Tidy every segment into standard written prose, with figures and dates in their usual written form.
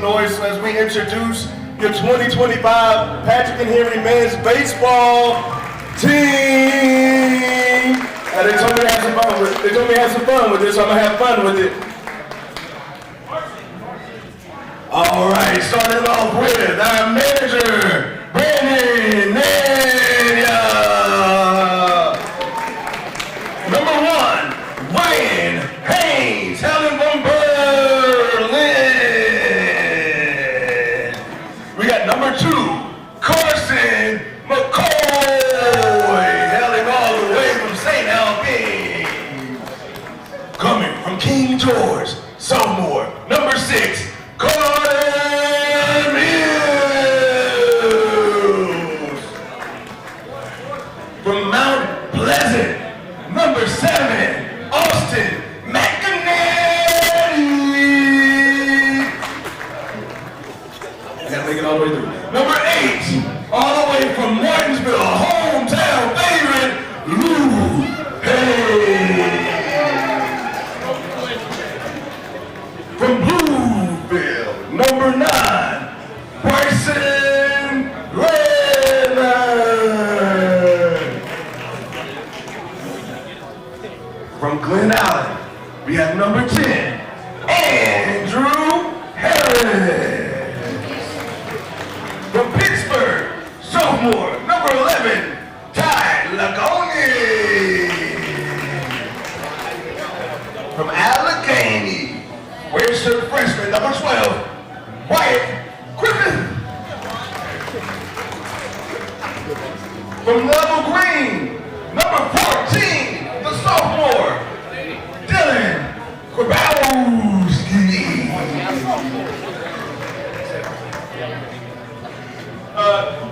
noise as we introduce your 2025 Patrick and Henry men's baseball team. Now they told me to have some fun with it. They told me to have some fun with this, so I'm gonna have fun with it. All right, starting off with our manager, Brandon Naya. Number 1, Ryan Haynes, hailing from Berlin. We got number 2, Carson McCoy, hailing all the way from St. Albans. Coming from King George, sophomore, number 6, Carter Mills. From Mount Pleasant, number 7, Austin McInerney. Gotta make it all the way through. Number 8, all the way from Martinsville, hometown favorite, Lou Hayes. From Bluefield, number 9, Bryson Redman. From Glen Allen, we have number 10, Andrew Harris. From Pittsburgh, sophomore, number 11, Ty Lagoni. From Allegheny, redshirt freshman, number 12, Wyatt Griffin. From Level Green, number 14, the sophomore, Dylan Grabowski.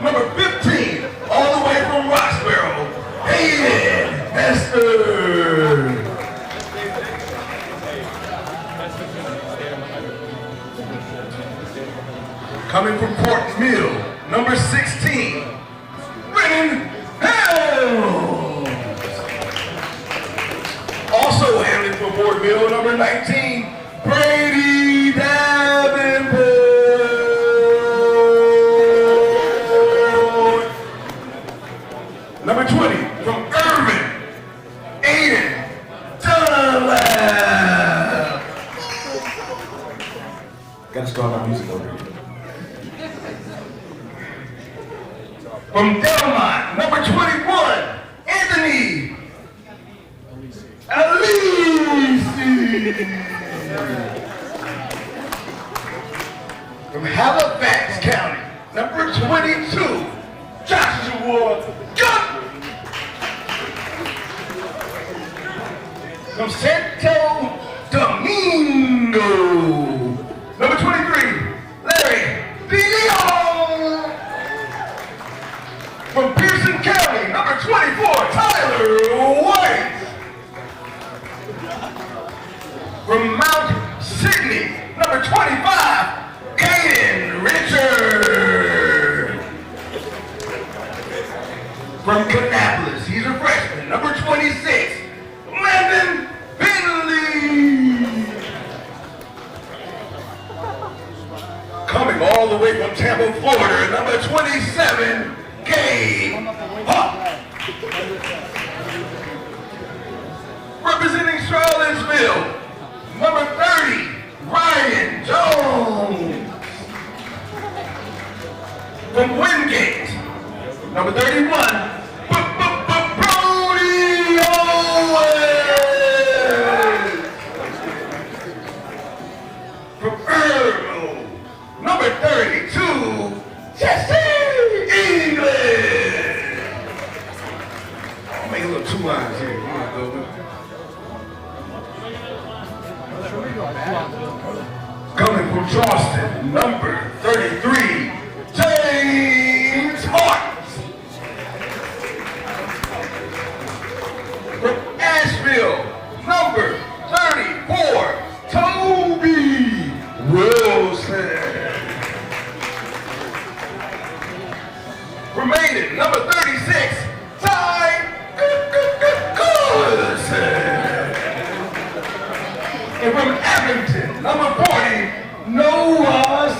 Number 15, all the way from Roxborough, Hayden Hester. Coming from Port Mill, number 16, Brennan Helms. Also hailing from Port Mill, number 19, Brady Davenport. Number 20, from Irvin, Aiden Dunlap. Gotta start our music over here. From Delmont, number 21, Anthony Alisi. From Halifax County, number 22, Joshua Gunn. From Santo Domingo, number 23, Larry DeLeon. From Pearson County, number 24, Tyler White. From Mount Sydney, number 25, Aiden Richard. From Kannapolis, he's a freshman, number 26, Landon Finley. Coming all the way from Tampa, Florida, number 27, Gabe Huff. Representing Charlottesville, number 30, Ryan Jones. From Wingate, number 31, Brody Owens. From Irmo, number 32, Jesse English. I'll make a little 2 lines here. Come on, Goldman. Coming from Charleston, number 33, James Martin. From Asheville, number 34, Toby Wilson. From Maiden, number 36, Ty Coulson. And from Abington, number 40, Noah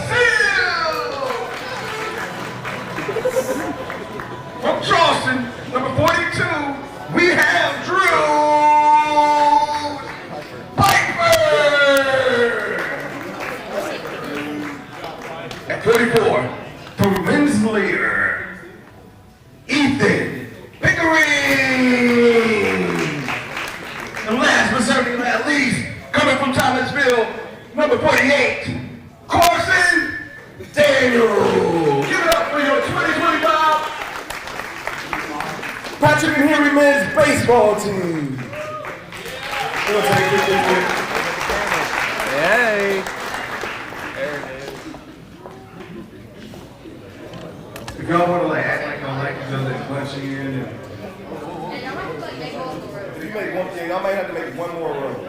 women's baseball team. Hey. If y'all want to like act like y'all like each other and punch in and If you make one thing, I might have to make one more row.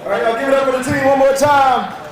All right, y'all give it up for the team one more time.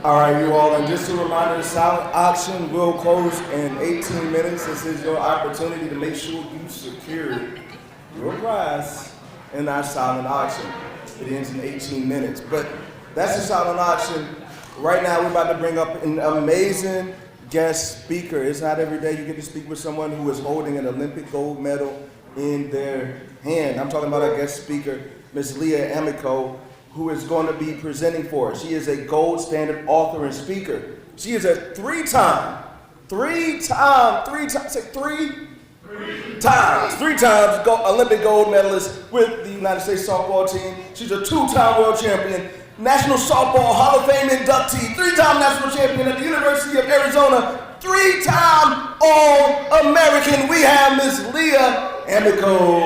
All right, you all, and just a reminder, the silent auction will close in 18 minutes. This is your opportunity to make sure you secure your prize in our silent auction. It ends in 18 minutes, but that's the silent auction. Right now, we're about to bring up an amazing guest speaker. It's not every day you get to speak with someone who is holding an Olympic gold medal in their hand. I'm talking about our guest speaker, Miss Leah Amigo, who is going to be presenting for us. She is a gold standard author and speaker. She is a three-time Olympic gold medalist with the United States softball team. She's a two-time world champion, National Softball Hall of Fame inductee, three-time national champion at the University of Arizona, three-time All-American. We have Miss Leah Amigo.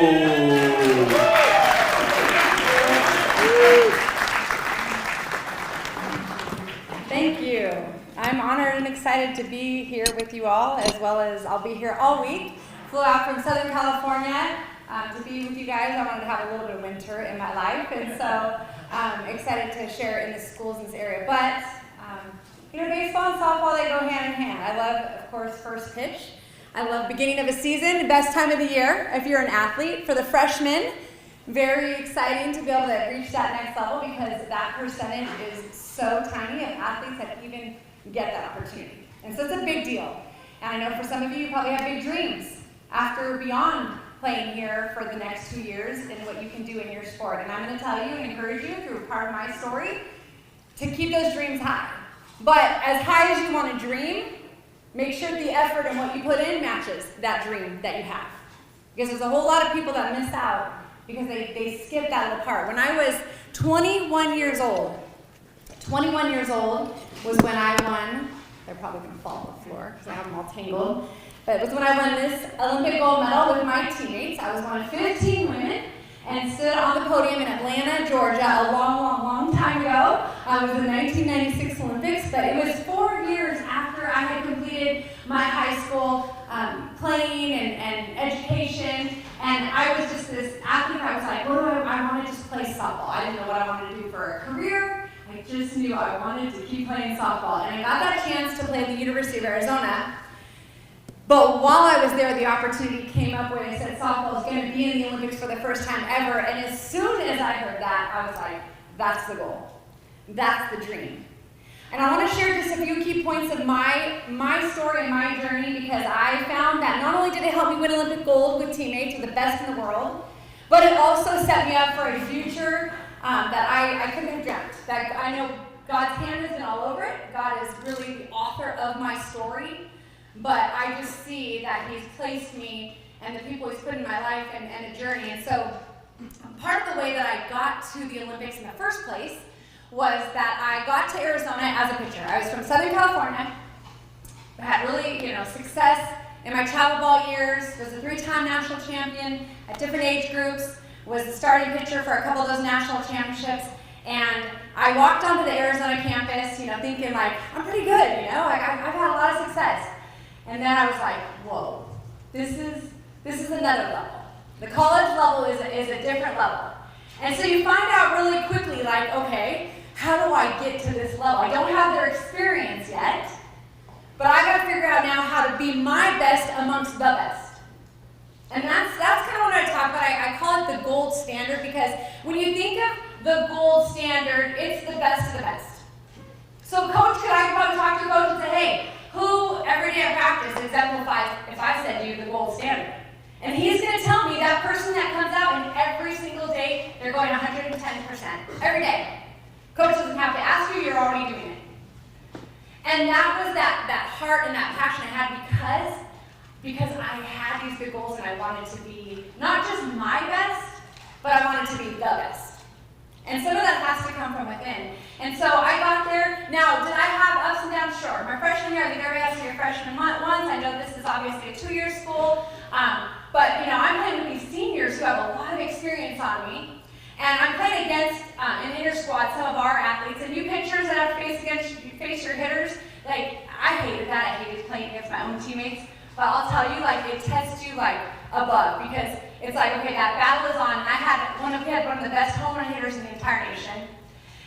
Thank you. I'm honored and excited to be here with you all, as well as I'll be here all week. Flew out from Southern California to be with you guys. I wanted to have a little bit of winter in my life, and so I'm excited to share in the schools in this area. But, baseball and softball, they go hand in hand. I love, of course, first pitch. I love beginning of a season, best time of the year if you're an athlete. For the freshmen, very exciting to be able to reach that next level because that percentage is so tiny of athletes that even get that opportunity. And so it's a big deal. And I know for some of you probably have big dreams after beyond playing here for the next 2 years and what you can do in your sport. And I'm going to tell you and encourage you through part of my story to keep those dreams high. But as high as you want to dream, make sure the effort and what you put in matches that dream that you have. Because there's a whole lot of people that miss out because they skip that little part. When I was 21 years old was when I won, they're probably going to fall on the floor because I have them all tangled, but it was when I won this Olympic gold medal with my teammates. I was one of 15 women and stood on the podium in Atlanta, Georgia, a long time ago. I was in the 1996 Olympics, but it was 4 years after I had completed my high school playing and education, and I was just this athlete. I was like, I want to just play softball. I didn't know what I wanted to do for a career. I just knew I wanted to keep playing softball, and I got that chance to play at the University of Arizona. But while I was there, the opportunity came up where they said softball is going to be in the Olympics for the first time ever, and as soon as I heard that, I was like, that's the goal. That's the dream. And I want to share just a few key points of my story and my journey, because I found that not only did it help me win Olympic gold with teammates, with the best in the world, but it also set me up for a future that I couldn't have dreamt. That I know God's hand has been all over it. God is really the author of my story, but I just see that He's placed me and the people He's put in my life and a journey. And so part of the way that I got to the Olympics in the first place was that I got to Arizona as a pitcher. I was from Southern California. I had really, success in my travel ball years. Was a 3-time national champion at different age groups. Was the starting pitcher for a couple of those national championships. And I walked onto the Arizona campus, thinking like, I'm pretty good, like I've had a lot of success. And then I was like, whoa, this is another level. The college level is a different level. And so you find out really quickly, like, okay, how do I get to this level? I don't have their experience yet, but I got to figure out now how to be my best amongst the best. And that's kind of what I talk about. I call it the gold standard, because when you think of the gold standard, it's the best of the best. So coach, could I go and talk to a coach and say, hey, who every day at practice exemplifies, if I said to you, the gold standard? And he's going to tell me that person that comes out and every single day, they're going 110%. Every day. Coach doesn't have to ask you, you're already doing it. And that was that heart and that passion I had because I had these big goals and I wanted to be not just my best, but I wanted to be the best. And some of that has to come from within. And so I got there. Now, did I have ups and downs? Sure. My freshman year, I think everybody has to be a freshman once. I know this is obviously a 2-year school. But I'm playing with these seniors who have a lot of experience on me. And I'm playing against an inter squad, some of our athletes. And you pitchers that have to face your hitters, like, I hated that. I hated playing against my own teammates. But I'll tell you, like, it tests you like above, because it's like, okay, that battle is on. We had one of the best home run hitters in the entire nation.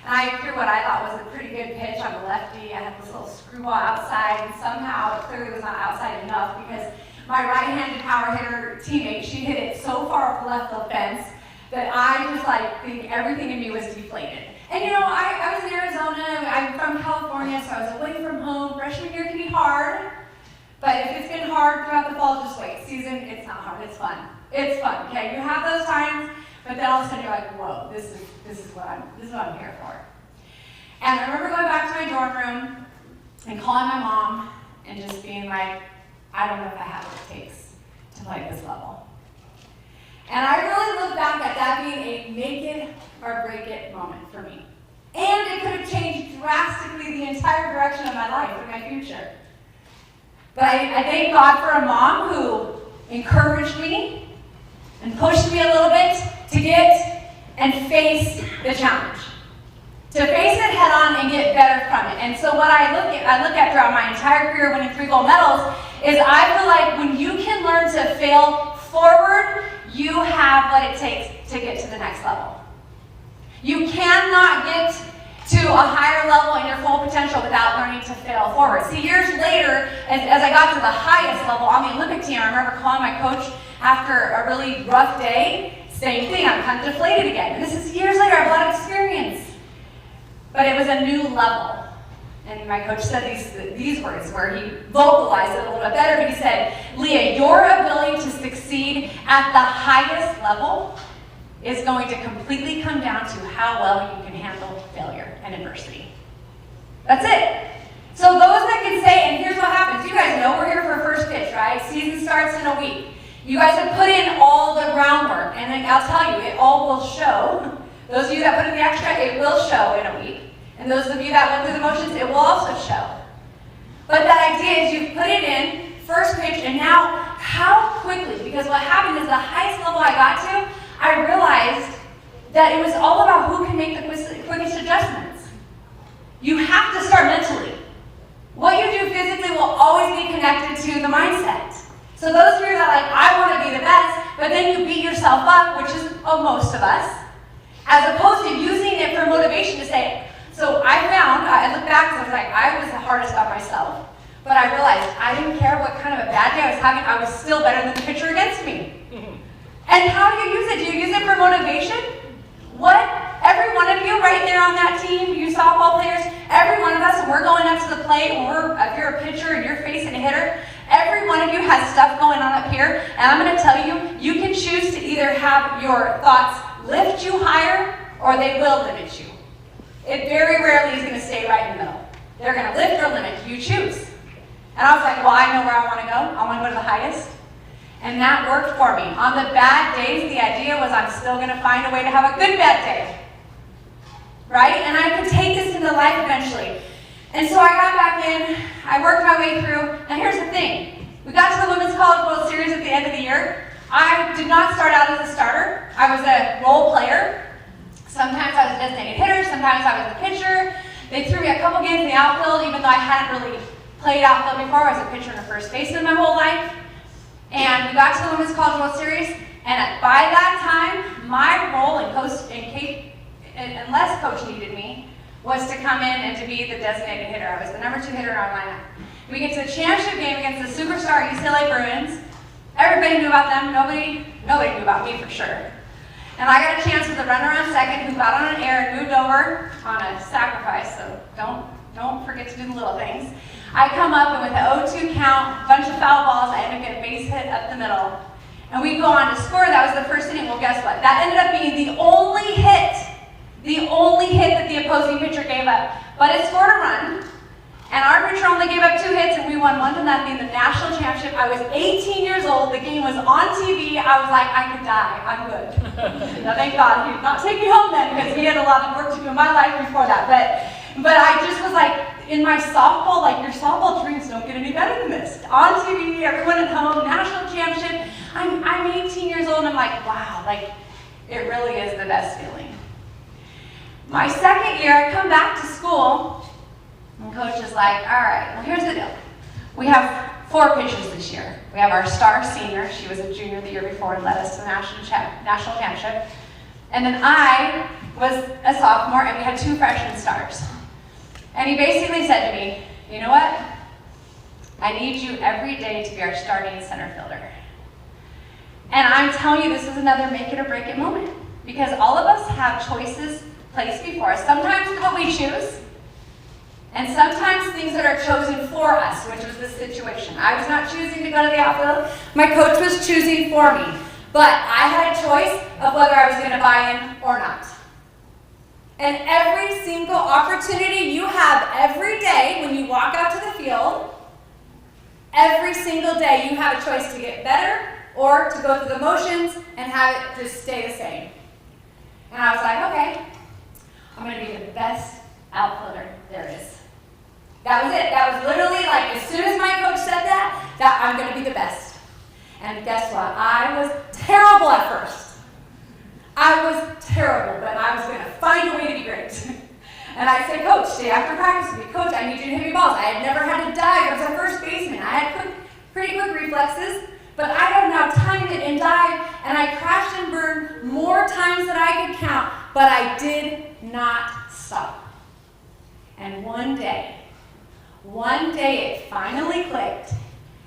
And I threw what I thought was a pretty good pitch on the lefty. I had this little screwball outside, and somehow it clearly was not outside enough, because my right-handed power hitter teammate, she hit it so far up the left field fence that I just think everything in me was deflated. And I was in Arizona. I'm from California, so I was away from home. Freshman year can be hard. But if it's been hard throughout the fall, just wait. Season, it's not hard, it's fun. It's fun, okay? You have those times, but then all of a sudden you're like, whoa, this is what I'm here for. And I remember going back to my dorm room and calling my mom and just being like, I don't know if I have what it takes to play at this level. And I really look back at that being a make it or break it moment for me. And it could have changed drastically the entire direction of my life and my future. But I thank God for a mom who encouraged me and pushed me a little bit to get and face the challenge. To face it head on and get better from it. And so what I look at throughout my entire career, winning 3 gold medals, is I feel like when you can learn to fail forward, you have what it takes to get to the next level. You cannot get to a higher level in your full potential without learning to fail forward. See, years later, as I got to the highest level on the Olympic team, I remember calling my coach after a really rough day, same thing, I'm kind of deflated again. And this is years later, I have a lot of experience. But it was a new level. And my coach said these words where he vocalized it a little bit better, but he said, Leah, your ability to succeed at the highest level is going to completely come down to how well you can handle failure and adversity. That's it. So those that can say, and here's what happens. You guys know we're here for first pitch, right? Season starts in a week. You guys have put in all the groundwork, and I'll tell you, it all will show. Those of you that put in the extra, it will show in a week. And those of you that went through the motions, it will also show. But the idea is you've put it in, first pitch, and now how quickly, because what happened is the highest level I got to, I realized that it was all about who can make the quickest adjustments. You have to start mentally. What you do physically will always be connected to the mindset. So those of you that are like, I want to be the best, but then you beat yourself up, which is most of us, as opposed to using it for motivation to say, so I looked back and I was like, I was the hardest on myself, but I realized I didn't care what kind of a bad day I was having, I was still better than the pitcher against me. And how do you use it? Do you use it for motivation? What? Every one of you right there on that team, you softball players, every one of us, when we're going up to the plate, if you're a pitcher and you're facing a hitter, every one of you has stuff going on up here, and I'm going to tell you, you can choose to either have your thoughts lift you higher, or they will limit you. It very rarely is going to stay right in the middle. They're going to lift or limit. You choose. And I was like, well, I know where I want to go. I want to go to the highest. And that worked for me. On the bad days, the idea was I'm still going to find a way to have a good bad day. Right? And I could take this into life eventually. And so I got back in. I worked my way through. Now here's the thing. We got to the Women's College World Series at the end of the year. I did not start out as a starter. I was a role player. Sometimes I was a designated hitter, sometimes I was a pitcher. They threw me a couple games in the outfield, even though I hadn't really played outfield before. I was a pitcher and a first baseman my whole life. And we got to the Women's College World Series, and by that time, my role unless coach needed me, was to come in and to be the designated hitter. I was the number 2 hitter in our lineup. We get to the championship game against the superstar UCLA Bruins. Everybody knew about them. Nobody knew about me for sure. And I got a chance with a runner on second who got on an air and moved over on a sacrifice, so don't forget to do the little things. I come up, and with an 0-2 count, bunch of foul balls, I end up getting a base hit up the middle. And we go on to score. That was the first inning. Well, guess what? That ended up being the only hit that the opposing pitcher gave up. But it scored a run, and our pitcher only gave up 2 hits, and we won 1-0, the national championship. I was 18 years old. The game was on TV. I was like, I could die. I'm good. Now, thank God he did not take me home then, because he had a lot of work to do in my life before that. But I just was like, in my softball, like, your softball dreams don't get any better than this. On TV, everyone at home, national championship. I'm 18 years old, and I'm like, wow, like, it really is the best feeling. My second year, I come back to school, and coach is like, all right, well, here's the deal. We have 4 pitchers this year. We have our star senior. She was a junior the year before and led us to the national championship. And then I was a sophomore, and we had 2 freshman stars. And he basically said to me, you know what? I need you every day to be our starting center fielder. And I'm telling you, this is another make it or break it moment. Because all of us have choices placed before us. Sometimes what we choose, and sometimes things that are chosen for us, which was this situation. I was not choosing to go to the outfield. My coach was choosing for me. But I had a choice of whether I was going to buy in or not. And every single opportunity you have every day when you walk out to the field, every single day you have a choice to get better or to go through the motions and have it just stay the same. And I was like, okay, I'm going to be the best outfielder there is. That was it. That was literally like, as soon as my coach said that I'm going to be the best. And guess what? I was terrible at first. I was terrible, but I was going to find a way to be great. And I said, Coach, day after practice with me, Coach, I need you to hit me balls. I had never had to dive. I was a first baseman. I had pretty quick reflexes, but I had now timed it and dive, and I crashed and burned more times than I could count, but I did not stop. And one day it finally clicked.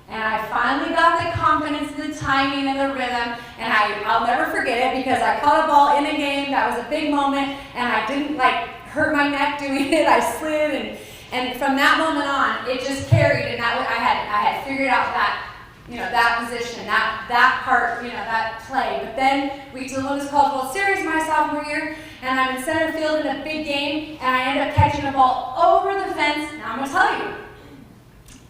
And I finally got the confidence, the timing, and the rhythm, and I'll never forget it because I caught a ball in a game. That was a big moment, and I didn't hurt my neck doing it. I slid, and from that moment on, it just carried, and I had figured out that position, that part, that play. But then we get to the Women's College World Series my sophomore year, and I'm in center field in a big game, and I end up catching a ball over the fence. Now I'm gonna tell you.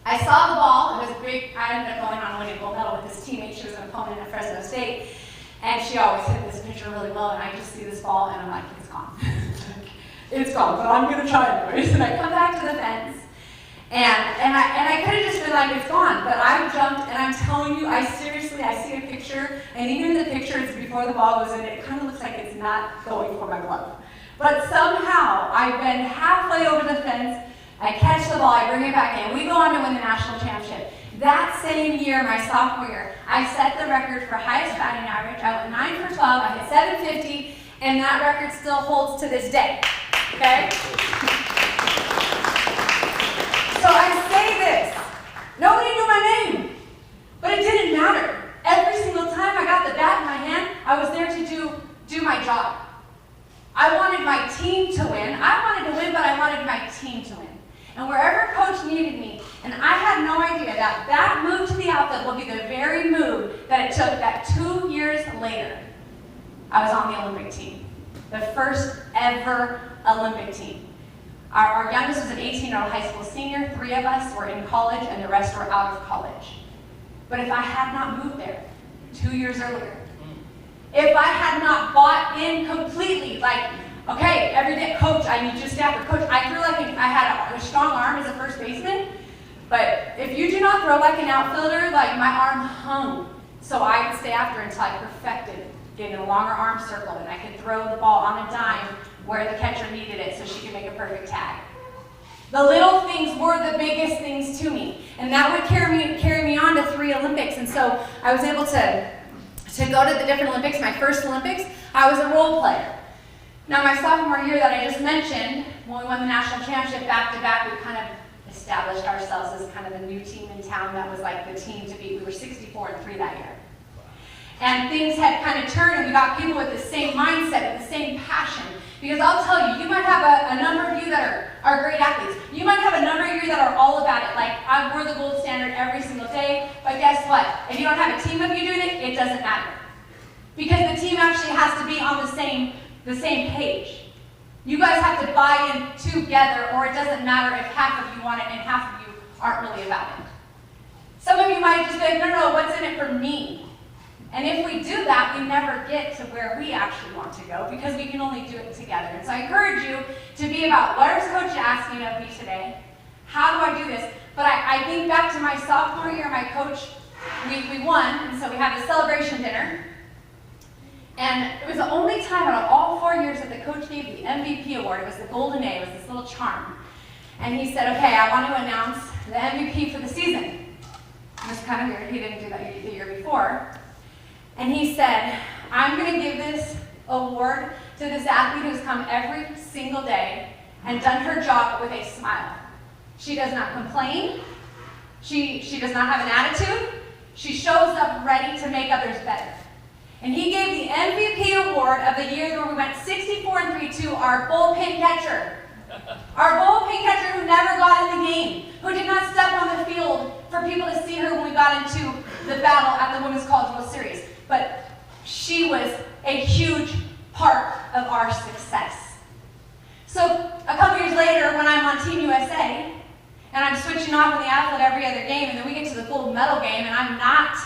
I saw the ball, it was big. I ended up going on winning a gold medal with this teammate. She was an opponent at Fresno State, and she always hit this pitcher really well, and I just see this ball, and I'm like, it's gone. It's gone, but I'm gonna try anyways. And I come back to the fence, and I could have just been like, it's gone, but I jumped, and I'm telling you, I see a picture, and even the picture, it's before the ball goes in, it kind of looks like it's not going for my glove. But somehow, I've been halfway over the fence, I catch the ball, I bring it back in. We go on to win the national championship. That same year, my sophomore year, I set the record for highest batting average. I went 9 for 12, I hit 750, and that record still holds to this day. Okay? So I say this. Nobody knew my name, but it didn't matter. Every single time I got the bat in my hand, I was there to do my job. I wanted my team to win. I wanted to win, but I wanted my team to win. And wherever coach needed me, and I had no idea that move to the outfield will be the very move that it took that 2 years later, I was on the Olympic team. The first ever Olympic team. Our youngest was an 18-year-old high school senior. 3 of us were in college, and the rest were out of college. But if I had not moved there 2 years earlier, if I had not bought in completely, okay, every day, Coach, I need you to stay after. Coach, I feel like I had a strong arm as a first baseman, but if you do not throw like an outfielder, my arm hung, so I could stay after until I perfected get in a longer arm circle, and I could throw the ball on a dime where the catcher needed it so she could make a perfect tag. The little things were the biggest things to me, and that would carry me on to 3 Olympics. And so I was able to go to the different Olympics. My first Olympics, I was a role player. Now my sophomore year that I just mentioned, when we won the national championship back-to-back, we kind of established ourselves as kind of a new team in town that was like the team to beat. We were 64-3 that year. And things had kind of turned, and we got people with the same mindset and the same passion. Because I'll tell you, you might have a number of you that are great athletes. You might have a number of you that are all about it. Like, we're the gold standard every single day. But guess what? If you don't have a team of you doing it, it doesn't matter. Because the team actually has to be on the same page. You guys have to buy in together, or it doesn't matter if half of you want it and half of you aren't really about it. Some of you might just be like, no, what's in it for me? And if we do that, we never get to where we actually want to go because we can only do it together. And so I encourage you to be about, what is Coach asking of me today? How do I do this? But I think back to my sophomore year, my coach, we won, and so we had a celebration dinner. And it was the only time out of all 4 years that the coach gave the MVP award. It was the Golden A, it was this little charm. And he said, okay, I want to announce the MVP for the season. It was kind of weird, he didn't do that the year before. And he said, I'm going to give this award to this athlete who's come every single day and done her job with a smile. She does not complain. She does not have an attitude. She shows up ready to make others better. And he gave the MVP award of the year where we went 64-3 to our bullpen catcher. Our bullpen catcher who never got in the game, who did not step on the field for people to see her when we got into the battle at the Women's College World Series. But she was a huge part of our success. So a couple years later, when I'm on Team USA, and I'm switching off in the outfield every other game, and then we get to the gold medal game, and I'm not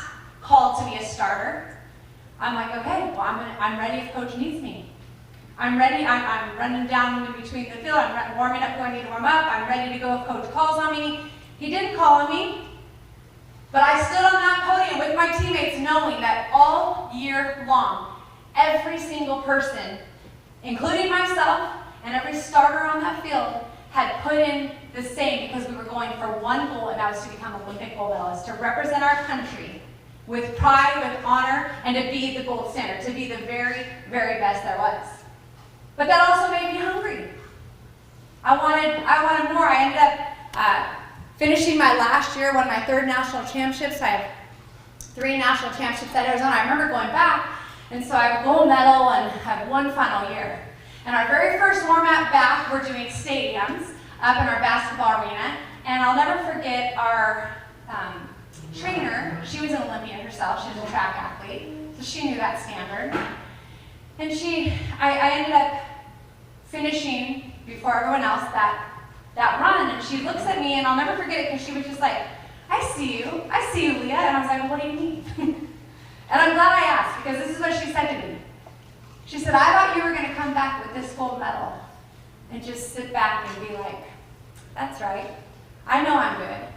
called to be a starter, I'm like, okay, well, I'm ready if Coach needs me. I'm ready, I'm running down in between the field, I'm warming up when I need to warm up, I'm ready to go if Coach calls on me. He didn't call on me, but I stood on that podium with my teammates knowing that all year long, every single person, including myself and every starter on that field, had put in the same because we were going for one goal, and that was to become Olympic gold medalists, to represent our country with pride, with honor, and to be the gold standard, to be the very, very best there was. But that also made me hungry. I wanted more. I ended up finishing my last year, won my 3rd national championships. I have 3 national championships at Arizona. I remember going back, and so I have a gold medal and have 1 final year. And our very first warm-up back, we're doing stadiums up in our basketball arena. And I'll never forget our trainer. She was an Olympian herself. She was a track athlete, so she knew that standard. And I ended up finishing before everyone else that run, and she looks at me, and I'll never forget it because she was just like, I see you, Leah. And I was like, well, what do you mean? And I'm glad I asked, because this is what she said to me. She said, I thought you were going to come back with this gold medal and just sit back and be like, that's right, I know I'm good.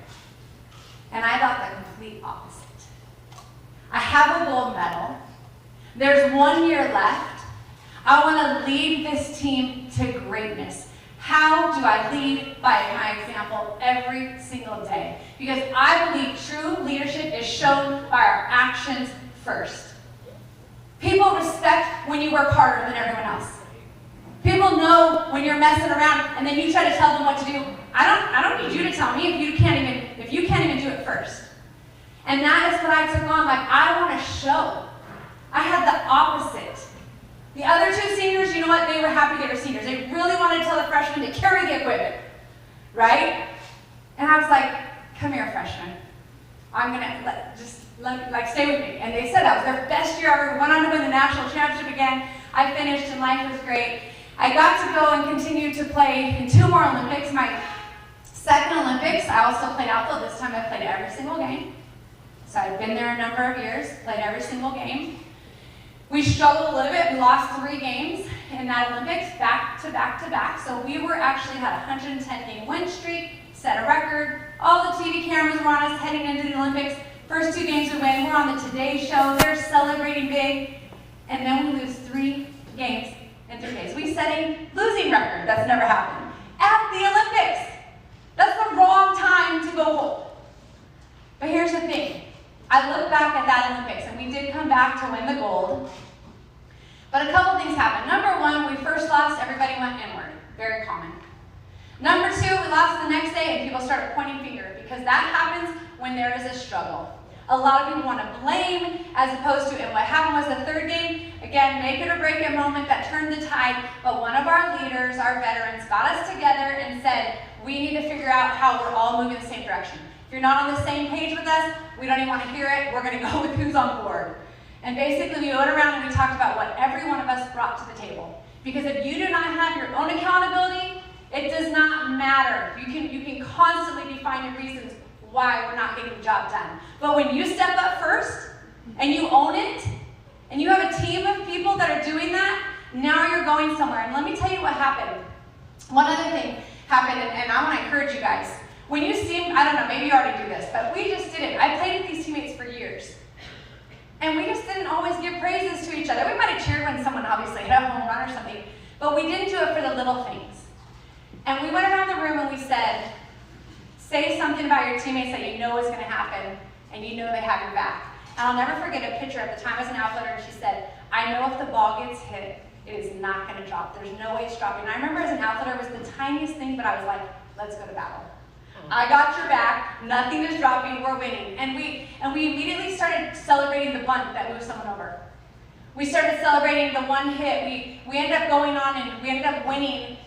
And I thought the complete opposite. I have a gold medal. There's 1 year left. I want to lead this team to greatness. How do I lead? By my example every single day. Because I believe true leadership is shown by our actions first. People respect when you work harder than everyone else. People know when you're messing around and then you try to tell them what to do. I don't need you to tell me if you can't even do it first. And that is what I took on. Like, I want to show. I had the opposite. The other 2 seniors, you know what? They were happy they were seniors. They really wanted to tell the freshmen to carry the equipment, right? And I was like, come here, freshmen. I'm gonna stay with me. And they said that was their best year ever. Went on to win the national championship again. I finished, and life was great. I got to go and continue to play in 2 more Olympics. My 2nd Olympics, I also played outfield. This time I played every single game. So I'd been there a number of years, played every single game. We struggled a little bit. We lost 3 games in that Olympics, back to back to back. So we were actually had a 110-game win streak, set a record. All the TV cameras were on us heading into the Olympics. First 2 games we win. We're on the Today Show. They're celebrating big. and then we lose 3 games in 3 days. We set a losing record. That's never happened. At the Olympics. That's the wrong time to go home. But here's the thing. I look back at that Olympics, and we did come back to win the gold. But a couple things happened. Number 1, we first lost, everybody went inward. Very common. Number 2, we lost the next day, and people started pointing finger, because that happens when there is a struggle. A lot of people want to blame as opposed to, and what happened was the 3rd game, again, make it or break it moment that turned the tide, but one of our leaders, our veterans, got us together and said, we need to figure out how we're all moving the same direction. If you're not on the same page with us, we don't even want to hear it, we're going to go with who's on board. And basically we went around and we talked about what every one of us brought to the table. Because if you do not have your own accountability, it does not matter. You can constantly be finding reasons why we're not getting the job done. But when you step up first, and you own it, and you have a team of people that are doing that, now you're going somewhere. And let me tell you what happened. One other thing happened, and I want to encourage you guys. When you see, I don't know, maybe you already do this, but we just didn't. I played with these teammates for years. And we just didn't always give praises to each other. We might have cheered when someone obviously hit a home run or something, but we didn't do it for the little things. And we went around the room and we said, say something about your teammates that you know is going to happen, and you know they have your back. And I'll never forget a picture at the time as an outfielder, and she said, I know if the ball gets hit, it is not going to drop. There's no way it's dropping. And I remember as an outfielder, it was the tiniest thing, but I was like, let's go to battle. I got your back, nothing is dropping, we're winning. And we immediately started celebrating the bunt that moved someone over. We started celebrating the one hit. We ended up going on and we ended up winning,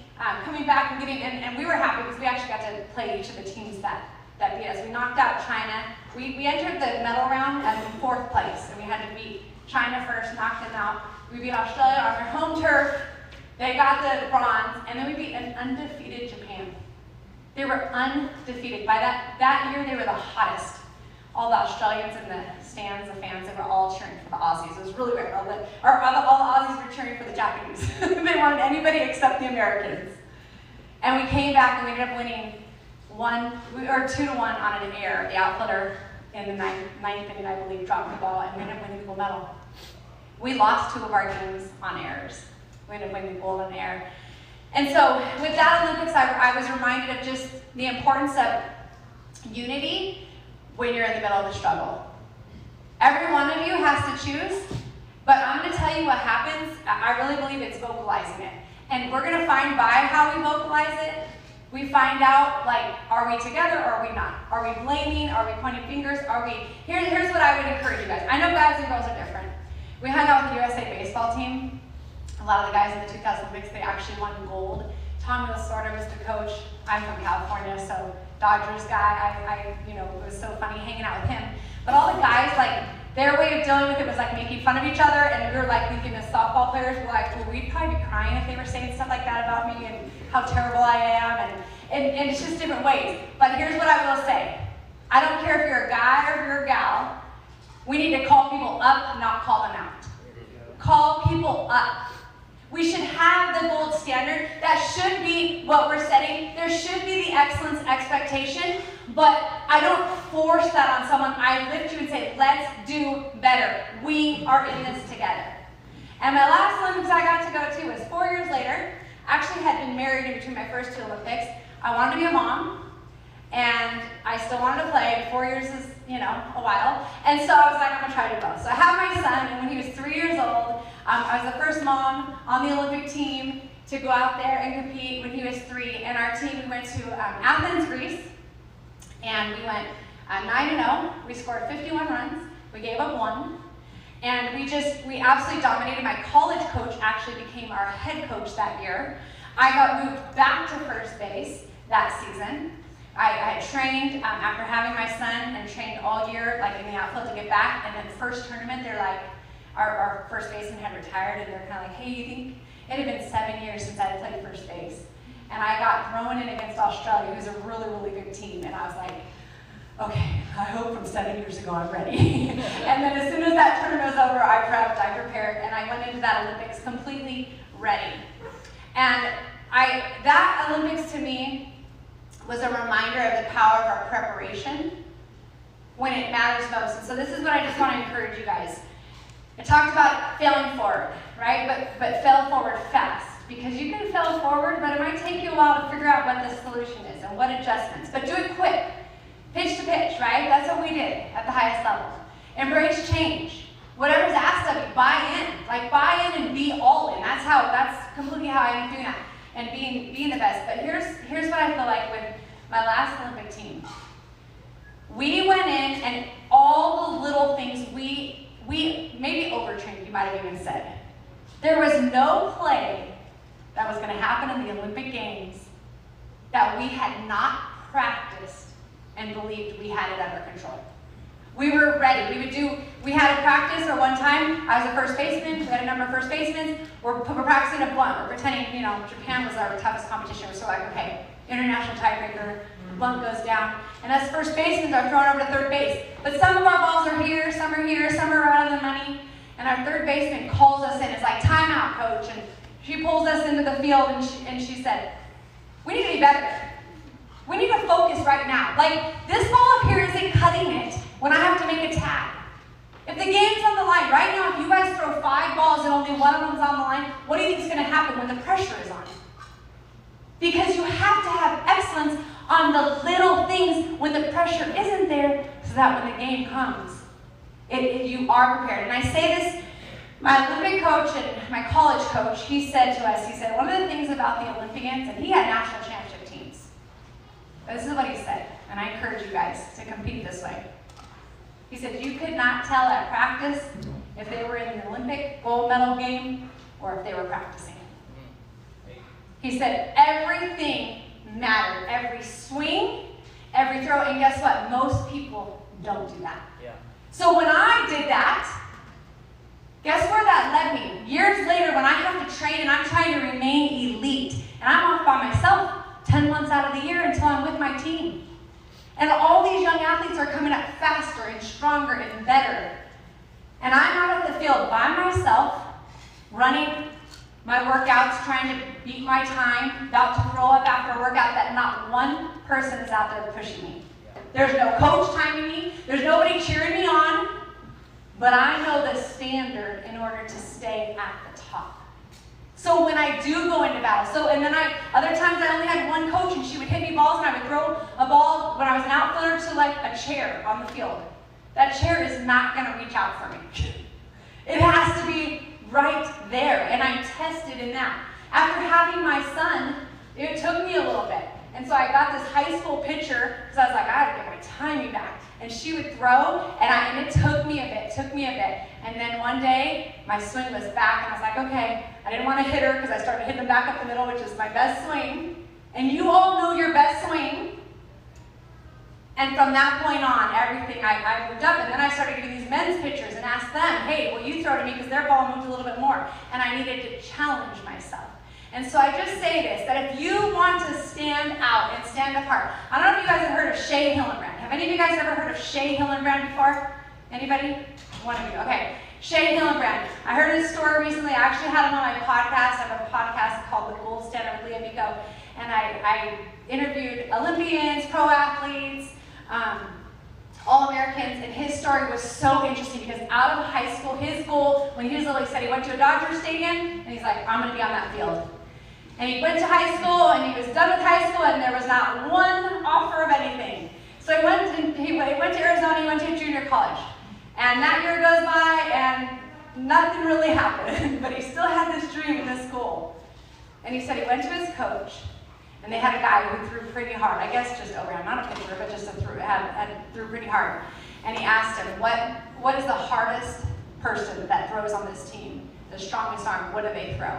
coming back and getting, and we were happy because we actually got to play each of the teams that beat us. We knocked out China. We entered the medal round at 4th place, and we had to beat China first, knocked them out. We beat Australia on their home turf. They got the bronze, and then we beat an undefeated Japan. They were undefeated. By that year, they were the hottest. All the Australians in the stands, the fans, they were all cheering for the Aussies. It was really weird. All the Aussies were cheering for the Japanese. They wanted anybody except the Americans. And we came back and we ended up winning 2-1 on an error. The outfielder in the ninth inning, I believe, dropped the ball, and we ended up winning the gold medal. We lost 2 of our games on errors. We ended up winning the gold on error. And so with that Olympics, I was reminded of just the importance of unity when you're in the middle of the struggle. Every one of you has to choose, but I'm going to tell you what happens. I really believe it's vocalizing it. And we're going to find by how we vocalize it, we find out, like, are we together or are we not? Are we blaming? Are we pointing fingers? Here's what I would encourage you guys. I know guys and girls are different. We hung out with the USA baseball team. A lot of the guys in the 2000 Olympics, they actually won gold. Tommy Lasorda was the coach. I'm from California, so Dodgers guy. It was so funny hanging out with him. But all the guys, like, their way of dealing with it was like making fun of each other, and we were like thinking as softball players, we're like, well, we'd probably be crying if they were saying stuff like that about me and how terrible I am, and it's just different ways. But here's what I will say. I don't care if you're a guy or if you're a gal, we need to call people up, not call them out. Call people up. We should have the gold standard. That should be what we're setting. There should be the excellence expectation, but I don't force that on someone. I lift you and say, let's do better. We are in this together. And my last Olympics I got to go to was 4 years later. I actually had been married in between my first 2 Olympics. I wanted to be a mom, and I still wanted to play. 4 years is, a while. And so I was like, I'm going to try to do both. So I had my son, and when he was 3 years old, I was the first mom on the Olympic team to go out there and compete when he was 3. And our team, we went to Athens, Greece, and we went 9-0. We scored 51 runs. We gave up 1. And we absolutely dominated. My college coach actually became our head coach that year. I got moved back to first base that season. I had trained after having my son and trained all year, like in the outfield to get back. And then first tournament, they're like, our first baseman had retired, and they're kind of like, hey, you think? It had been 7 years since I had played first base. And I got thrown in against Australia, who's a really, really good team. And I was like, okay, I hope from 7 years ago I'm ready. And then as soon as that tournament was over, I prepped, I prepared, and I went into that Olympics completely ready. And that Olympics to me was a reminder of the power of our preparation when it matters most. And so this is what I just want to encourage you guys. It talked about failing forward, right? But fail forward fast. Because you can fail forward, but it might take you a while to figure out what the solution is and what adjustments. But do it quick. Pitch to pitch, right? That's what we did at the highest level. Embrace change. Whatever's asked of you, buy in. Like, buy in and be all in. That's completely how I am doing that. And being the best. But here's what I feel like with my last Olympic team. We went in and all the little things we maybe overtrained, you might have even said. There was no play that was going to happen in the Olympic Games that we had not practiced and believed we had it under control. We were ready. We had a practice, or one time, I was a first baseman, we had a number of first basemen, we're practicing a bunt, we're pretending, Japan was our toughest competition, so like, okay, international tiebreaker, bunt goes down, and us first basemen are thrown over to third base. But some of our balls are here, some are out of the money, and our third baseman calls us in. It's like, timeout, coach, and she pulls us into the field, and she said, we need to be better. We need to focus right now. Like, this ball up here isn't cutting it when I have to make a tag. If the game's on the line, right now, if you guys throw 5 balls and only one of them's on the line, what do you think is going to happen when the pressure is on? Because you have to have excellence on the little things when the pressure isn't there, so that when the game comes, you are prepared. And I say this, my Olympic coach and my college coach, he said to us, one of the things about the Olympians, and he had national championship teams. This is what he said, and I encourage you guys to compete this way. He said, you could not tell at practice if they were in the Olympic gold medal game or if they were practicing. He said, everything mattered. Every swing, every throw, and guess what? Most people don't do that. Yeah. So when I did that, guess where that led me? Years later, when I have to train and I'm trying to remain elite, and I'm off by myself 10 months out of the year until I'm with my team. And all these young athletes are coming up faster and stronger and better. And I'm out at the field by myself, running my workouts, trying to beat my time, about to throw up after a workout that not one person is out there pushing me. There's no coach timing me. There's nobody cheering me on. But I know the standard in order to stay at the top. So when I do go into battle, and then other times I only had one coach and she would hit me balls and I would throw a ball when I was an outfielder to like a chair on the field. That chair is not going to reach out for me. It has to be right there, and I'm tested in that. After having my son, it took me a little bit. And so I got this high school pitcher because I was like, I had to get my timing back. And she would throw, and it took me a bit. And then one day, my swing was back, and I was like, okay, I didn't want to hit her because I started hitting them back up the middle, which is my best swing. And you all know your best swing. And from that point on, everything, I moved up, and then I started getting these men's pitchers and asked them, hey, will you throw to me because their ball moved a little bit more. And I needed to challenge myself. And so I just say this, that if you want to stand out and stand apart, I don't know if you guys have heard of Shea Hillenbrand. Have any of you guys ever heard of Shea Hillenbrand before? Anybody? One of you, okay. Shea Hillenbrand. I heard his story recently. I actually had him on my podcast. I have a podcast called The Gold Standard with Leah Amigo. And I interviewed Olympians, pro athletes, All-Americans, and his story was so interesting because out of high school, his goal, when he was little, he said he went to a Dodger stadium, and he's like, I'm going to be on that field. And he went to high school, and he was done with high school, and there was not one offer of anything. So he went to Arizona, he went to junior college. And that year goes by, and nothing really happened, but he still had this dream and this goal. And he said he went to his coach, and they had a guy who threw pretty hard. I guess just over, not a pitcher, but just threw pretty hard. And he asked him, what is the hardest person that throws on this team? The strongest arm, what do they throw?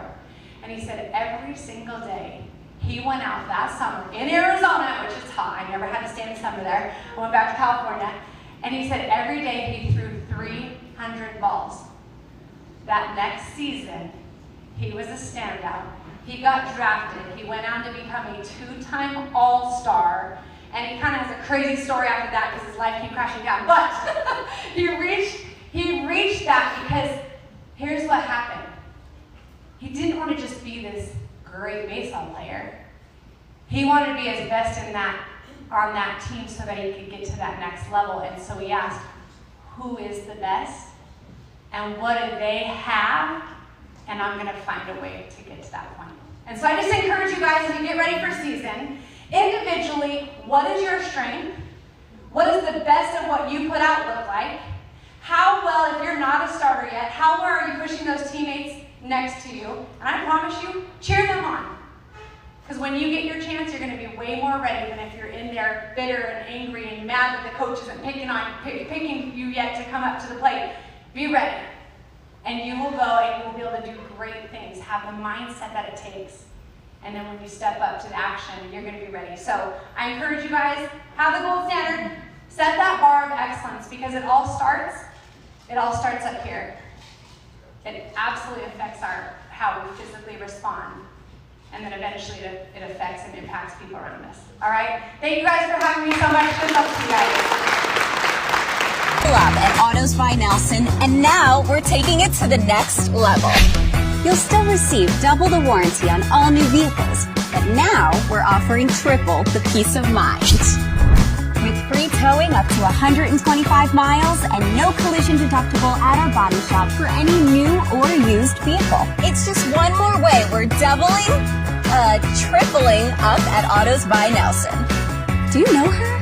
And he said every single day, he went out that summer in Arizona, which is hot. I never had to stay in the summer there. I went back to California. And he said every day he threw 300 balls. That next season, he was a standout. He got drafted. He went on to become a 2-time All-Star. And he kind of has a crazy story after that because his life came crashing down. But he reached that because here's what happened. He didn't want to just be this great baseball player. He wanted to be his best on that team so that he could get to that next level. And so he asked, who is the best? and what do they have, and I'm gonna find a way to get to that point. And so I just encourage you guys, as you get ready for season, individually, what is your strength? What does the best of what you put out look like? How well, if you're not a starter yet, how well are you pushing those teammates next to you? And I promise you, cheer them on. Because when you get your chance, you're going to be way more ready than if you're in there bitter and angry and mad that the coach isn't picking you yet to come up to the plate. Be ready. And you will go and you will be able to do great things. Have the mindset that it takes. And then when you step up to the action, you're going to be ready. So I encourage you guys, have the gold standard. Set that bar of excellence, because it all starts up here. It absolutely affects how we physically respond. And then eventually it affects and impacts people around us. All right? Thank you guys for having me so much. Good luck to you guys. Up at Autos by Nelson, and now we're taking it to the next level. You'll still receive double the warranty on all new vehicles, but now we're offering triple the peace of mind. With free towing up to 125 miles and no collision deductible at our body shop for any new or used vehicle. It's just one more way we're tripling up at Autos by Nelson. Do you know her?